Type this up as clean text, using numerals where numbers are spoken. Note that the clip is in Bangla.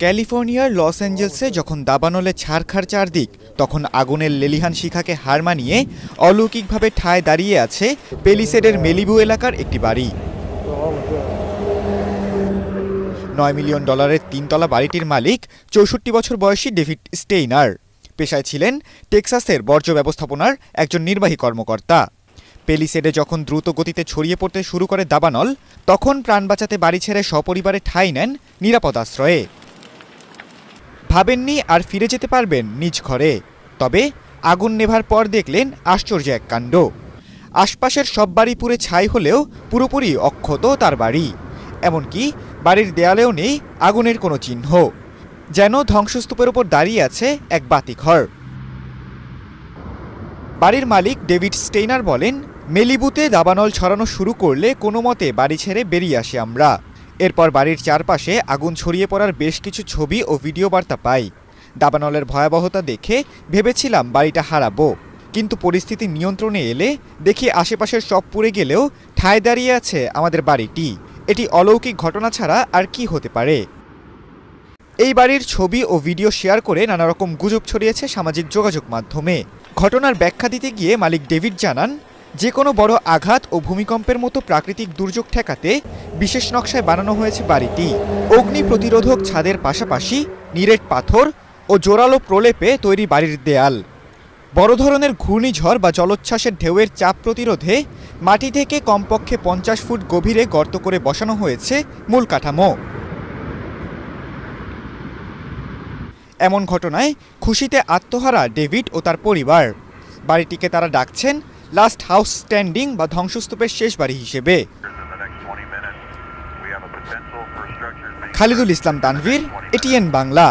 ক্যালিফোর্নিয়ার লস অ্যাঞ্জেলসে যখন দাবানলে ছারখার চারদিক, তখন আগুনের লেলিহান শিখাকে হার মানিয়ে অলৌকিকভাবে ঠায় দাঁড়িয়ে আছে পেলিসেডের মেলিবু এলাকার একটি বাড়ি। $9 মিলিয়ন তিনতলা বাড়িটির মালিক 64 বছর বয়সী ডেভিড স্টেইনার। পেশায় ছিলেন টেক্সাসের বর্জ্য ব্যবস্থাপনার একজন নির্বাহী কর্মকর্তা। পেলিসেডে যখন দ্রুত গতিতে ছড়িয়ে পড়তে শুরু করে দাবানল, তখন প্রাণ বাঁচাতে বাড়ি ছেড়ে সপরিবারে ঠাঁই নেন নিরাপদ আশ্রয়ে। ভাবেননি আর ফিরে যেতে পারবেন নিজ ঘরে, তবে আগুন নেভার পর দেখলেন আশ্চর্য এক কাণ্ড। আশপাশের সব বাড়ি পুড়ে ছাই হলেও পুরোপুরি অক্ষত তার বাড়ি। এমনকি বাড়ির দেয়ালেও নেই আগুনের কোনো চিহ্ন, যেন ধ্বংসস্তূপের ওপর দাঁড়িয়ে আছে এক বাতিঘর। বাড়ির মালিক ডেভিড স্টেইনার বলেন, মেলিবুতে দাবানল ছড়ানো শুরু করলে কোনো মতে বাড়ি ছেড়ে বেরিয়ে আসি আমরা। এরপর বাড়ির চারপাশে আগুন ছড়িয়ে পড়ার বেশ কিছু ছবি ও ভিডিও বার্তা পাই। দাবানলের ভয়াবহতা দেখে ভেবেছিলাম বাড়িটা হারাবো, কিন্তু পরিস্থিতি নিয়ন্ত্রণে এলে দেখি আশেপাশের সব পুড়ে গেলেও ঠায় দাঁড়িয়ে আছে আমাদের বাড়িটি। এটি অলৌকিক ঘটনা ছাড়া আর কি হতে পারে। এই বাড়ির ছবি ও ভিডিও শেয়ার করে নানা রকম গুজব ছড়িয়েছে সামাজিক যোগাযোগ মাধ্যমে। ঘটনার ব্যাখ্যা দিতে গিয়ে মালিক ডেভিড জানান, যে কোনো বড় আঘাত ও ভূমিকম্পের মতো প্রাকৃতিক দুর্যোগ ঠেকাতে বিশেষ নকশায় বানানো হয়েছে বাড়িটি। অগ্নি প্রতিরোধক ছাদের পাশাপাশি নিরেট পাথর ও জোরালো প্রলেপে তৈরি বাড়ির দেয়াল। বড় ধরনের ঘূর্ণিঝড় বা জলোচ্ছ্বাসের ঢেউয়ের চাপ প্রতিরোধে মাটি থেকে কমপক্ষে 50 ফুট গভীরে গর্ত করে বসানো হয়েছে মূল কাঠামো। এমন ঘটনায় খুশিতে আত্মহারা ডেভিড ও তার পরিবার। বাড়িটিকে তারা ডাকছেন লাস্ট হাউস স্ট্যান্ডিং বা ধ্বংসস্তূপের শেষ বাড়ি হিসেবে। খালিদুল ইসলাম তানভীর, এটিএন বাংলা।